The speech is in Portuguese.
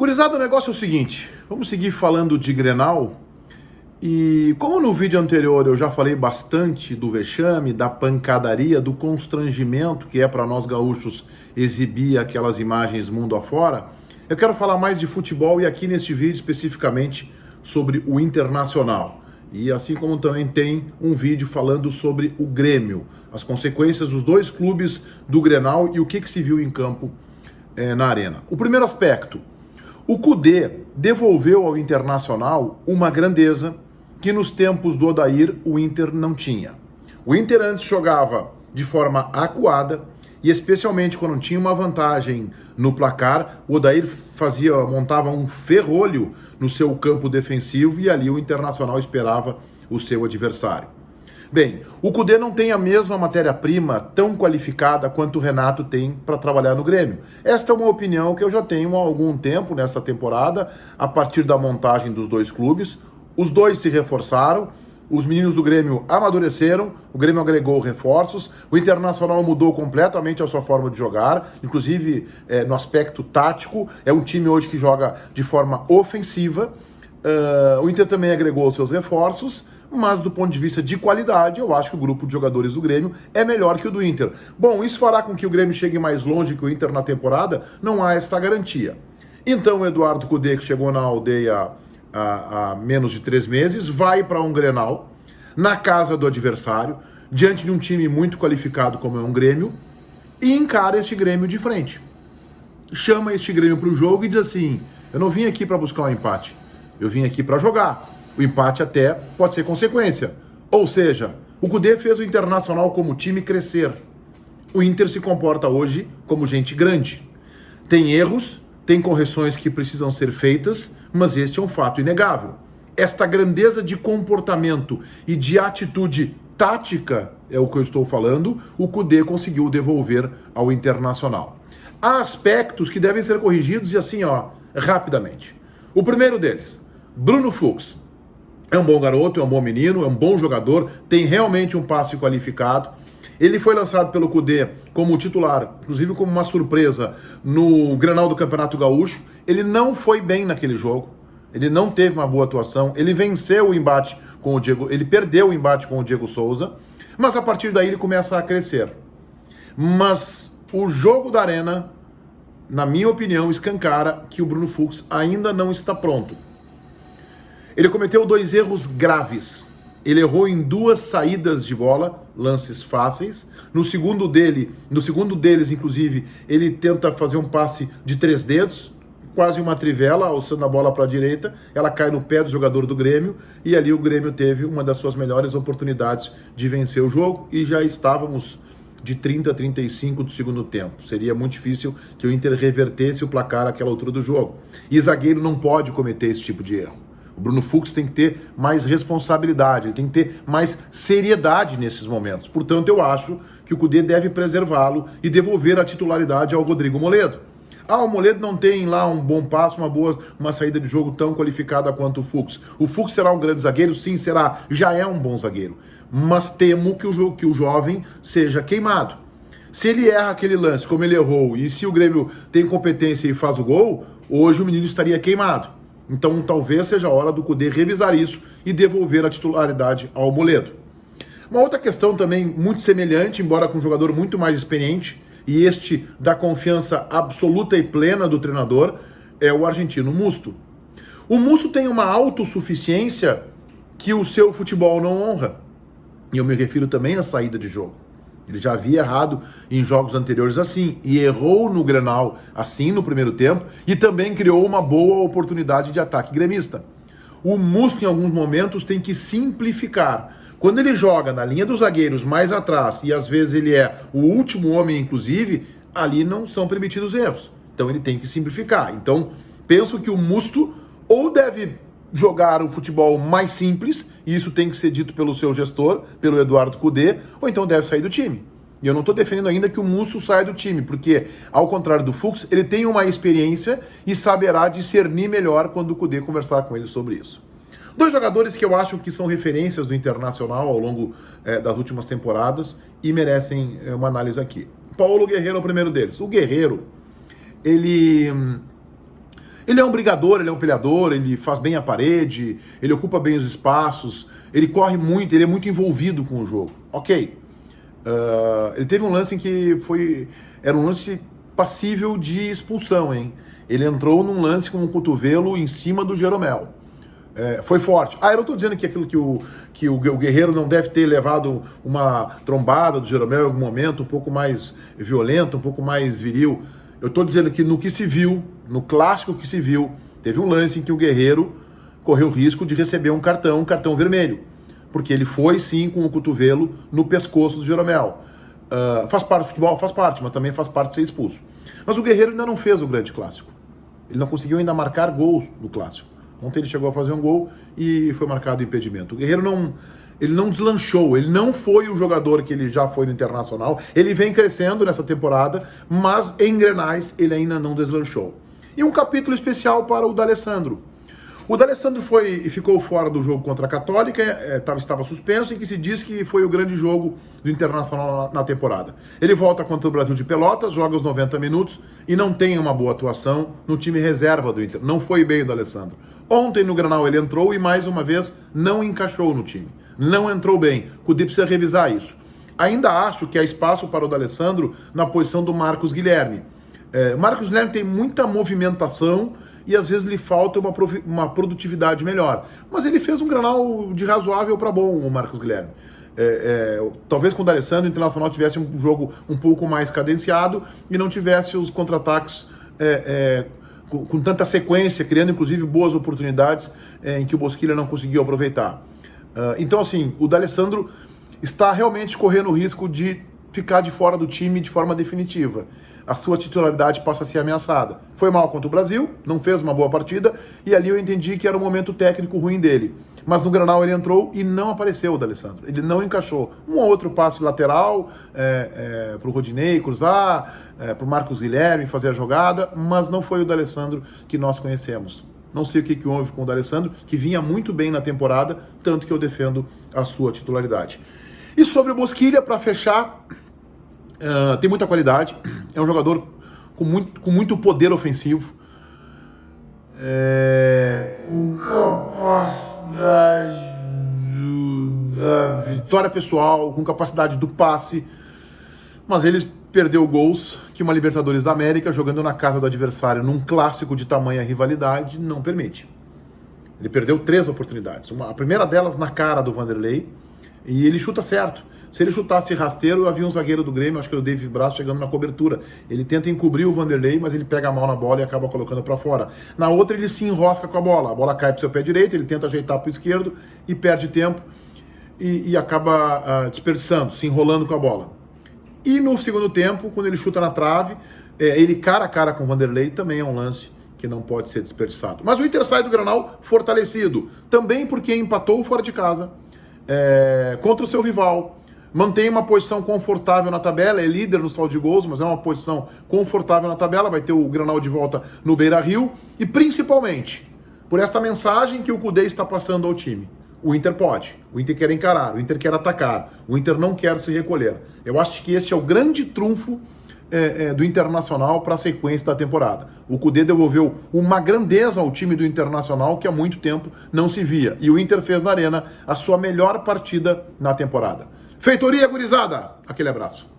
Gurizada, o negócio é o seguinte, vamos seguir falando de Grenal e como no vídeo anterior eu já falei bastante do vexame, da pancadaria, do constrangimento que é para nós gaúchos exibir aquelas imagens mundo afora, eu quero falar mais de futebol e aqui neste vídeo especificamente sobre o Internacional. E assim como também tem um vídeo falando sobre o Grêmio, as consequências dos dois clubes do Grenal e o que se viu em campo na arena. O primeiro aspecto, o Kudê devolveu ao Internacional uma grandeza que nos tempos do Odair o Inter não tinha. O Inter antes jogava de forma acuada e especialmente quando tinha uma vantagem no placar, o Odair montava um ferrolho no seu campo defensivo e ali o Internacional esperava o seu adversário. Bem, o Kudê não tem a mesma matéria-prima tão qualificada quanto o Renato tem para trabalhar no Grêmio. Esta é uma opinião que eu já tenho há algum tempo nessa temporada, a partir da montagem dos dois clubes. Os dois se reforçaram, os meninos do Grêmio amadureceram, o Grêmio agregou reforços, o Internacional mudou completamente a sua forma de jogar, inclusive no aspecto tático, é um time hoje que joga de forma ofensiva. O Inter também agregou seus reforços, mas do ponto de vista de qualidade, eu acho que o grupo de jogadores do Grêmio é melhor que o do Inter. Bom, isso fará com que o Grêmio chegue mais longe que o Inter na temporada? Não há esta garantia. Então o Eduardo Kudê, que chegou na aldeia há menos de 3 meses, vai para um Grenal, na casa do adversário, diante de um time muito qualificado como é um Grêmio, e encara este Grêmio de frente. Chama este Grêmio para o jogo e diz assim, eu não vim aqui para buscar um empate, eu vim aqui para jogar. O empate até pode ser consequência. Ou seja, o Kudê fez o Internacional como time crescer. O Inter se comporta hoje como gente grande. Tem erros, tem correções que precisam ser feitas, mas este é um fato inegável. Esta grandeza de comportamento e de atitude tática, é o que eu estou falando, o Kudê conseguiu devolver ao Internacional. Há aspectos que devem ser corrigidos e assim, rapidamente. O primeiro deles, Bruno Fux. É um bom garoto, é um bom menino, é um bom jogador, tem realmente um passe qualificado. Ele foi lançado pelo Kudê como titular, inclusive como uma surpresa no Grenal do Campeonato Gaúcho. Ele não foi bem naquele jogo, ele não teve uma boa atuação, ele venceu o embate com o Diego, ele perdeu o embate com o Diego Souza, mas a partir daí ele começa a crescer. Mas o jogo da Arena, na minha opinião, escancara que o Bruno Fux ainda não está pronto. Ele cometeu 2 erros graves. Ele errou em 2 saídas de bola, lances fáceis. No segundo deles, inclusive, ele tenta fazer um passe de 3 dedos, quase uma trivela, alçando a bola para a direita. Ela cai no pé do jogador do Grêmio e ali o Grêmio teve uma das suas melhores oportunidades de vencer o jogo e já estávamos de 30 a 35 do segundo tempo. Seria muito difícil que o Inter revertesse o placar àquela altura do jogo. E zagueiro não pode cometer esse tipo de erro. O Bruno Fux tem que ter mais responsabilidade, ele tem que ter mais seriedade nesses momentos. Portanto, eu acho que o Kudê deve preservá-lo e devolver a titularidade ao Rodrigo Moledo. O Moledo não tem lá um bom passo, uma saída de jogo tão qualificada quanto o Fux. O Fux será um grande zagueiro? Sim, será. Já é um bom zagueiro. Mas temo que o jovem seja queimado. Se ele erra aquele lance, como ele errou, e se o Grêmio tem competência e faz o gol, hoje o menino estaria queimado. Então talvez seja a hora do Kudê revisar isso e devolver a titularidade ao Moledo. Uma outra questão também muito semelhante, embora com um jogador muito mais experiente, e este da confiança absoluta e plena do treinador, é o argentino Musto. O Musto tem uma autossuficiência que o seu futebol não honra. E eu me refiro também à saída de jogo. Ele já havia errado em jogos anteriores assim, e errou no Grenal assim no primeiro tempo, e também criou uma boa oportunidade de ataque gremista. O Musto, em alguns momentos, tem que simplificar. Quando ele joga na linha dos zagueiros mais atrás, e às vezes ele é o último homem, inclusive, ali não são permitidos erros. Então ele tem que simplificar. Então, penso que o Musto ou deve jogar um futebol mais simples, e isso tem que ser dito pelo seu gestor, pelo Eduardo Kudê, ou então deve sair do time. E eu não estou defendendo ainda que o Musto saia do time, porque, ao contrário do Fux, ele tem uma experiência e saberá discernir melhor quando o Kudê conversar com ele sobre isso. 2 jogadores que eu acho que são referências do Internacional ao longo das últimas temporadas e merecem uma análise aqui. Paulo Guerreiro é o primeiro deles. O Guerreiro, ele Ele é um brigador, ele é um peleador, ele faz bem a parede, ele ocupa bem os espaços, ele corre muito, ele é muito envolvido com o jogo. Ok. Ele teve um lance em que era um lance passível de expulsão, hein? Ele entrou num lance com o cotovelo em cima do Jeromel. Foi forte. Eu não estou dizendo que aquilo que o Guerreiro não deve ter levado uma trombada do Jeromel em algum momento, um pouco mais violento, um pouco mais viril. Eu estou dizendo que no que se viu, no clássico que se viu, teve um lance em que o Guerreiro correu o risco de receber um cartão vermelho. Porque ele foi, sim, com o cotovelo no pescoço do Jeromel. Faz parte do futebol? Faz parte, mas também faz parte de ser expulso. Mas o Guerreiro ainda não fez o grande clássico. Ele não conseguiu ainda marcar gols no clássico. Ontem ele chegou a fazer um gol e foi marcado o impedimento. O Guerreiro não deslanchou, ele não foi o jogador que ele já foi no Internacional. Ele vem crescendo nessa temporada, mas em Grenais ele ainda não deslanchou. E um capítulo especial para o D'Alessandro. O D'Alessandro ficou fora do jogo contra a Católica, estava suspenso, e que se diz que foi o grande jogo do Internacional na temporada. Ele volta contra o Brasil de Pelotas, joga os 90 minutos e não tem uma boa atuação no time reserva do Inter. Não foi bem o D'Alessandro. Ontem no Grenal ele entrou e mais uma vez não encaixou no time. Não entrou bem. O Cudê precisa revisar isso. Ainda acho que há espaço para o D'Alessandro na posição do Marcos Guilherme. O Marcos Guilherme tem muita movimentação e às vezes lhe falta uma produtividade melhor. Mas ele fez um Grenal de razoável para bom, o Marcos Guilherme. Talvez com o D'Alessandro o Internacional tivesse um jogo um pouco mais cadenciado e não tivesse os contra-ataques com tanta sequência, criando inclusive boas oportunidades em que o Bosquilha não conseguiu aproveitar. Então, assim, o D'Alessandro está realmente correndo o risco de ficar de fora do time de forma definitiva. A sua titularidade passa a ser ameaçada. Foi mal contra o Brasil, não fez uma boa partida, e ali eu entendi que era um momento técnico ruim dele. Mas no Grenal ele entrou e não apareceu o D'Alessandro. Ele não encaixou. Um ou outro passe lateral para o Rodinei cruzar, para o Marcos Guilherme fazer a jogada, mas não foi o D'Alessandro que nós conhecemos. Não sei o que houve com o D'Alessandro, que vinha muito bem na temporada, tanto que eu defendo a sua titularidade. E sobre o Bosquilha, para fechar, tem muita qualidade, é um jogador com muito poder ofensivo, com capacidade da vitória pessoal, com capacidade do passe, mas ele perdeu gols que uma Libertadores da América, jogando na casa do adversário num clássico de tamanha rivalidade, não permite. Ele perdeu 3 oportunidades, a primeira delas na cara do Vanderlei, e ele chuta certo. Se ele chutasse rasteiro, havia um zagueiro do Grêmio, acho que era o David Braz, chegando na cobertura. Ele tenta encobrir o Vanderlei, mas ele pega a mão na bola e acaba colocando para fora. Na outra, ele se enrosca com a bola cai para o seu pé direito, ele tenta ajeitar para o esquerdo e perde tempo e acaba desperdiçando, se enrolando com a bola. E no segundo tempo, quando ele chuta na trave, ele cara a cara com o Vanderlei, também é um lance que não pode ser desperdiçado. Mas o Inter sai do Grenal fortalecido, também porque empatou fora de casa, contra o seu rival, mantém uma posição confortável na tabela, é líder no saldo de gols, mas é uma posição confortável na tabela, vai ter o Grenal de volta no Beira-Rio, e principalmente por esta mensagem que o Cudê está passando ao time. O Inter pode, o Inter quer encarar, o Inter quer atacar, o Inter não quer se recolher. Eu acho que este é o grande trunfo do Internacional para a sequência da temporada. O Cudê devolveu uma grandeza ao time do Internacional que há muito tempo não se via. E o Inter fez na Arena a sua melhor partida na temporada. Feitoria, gurizada! Aquele abraço.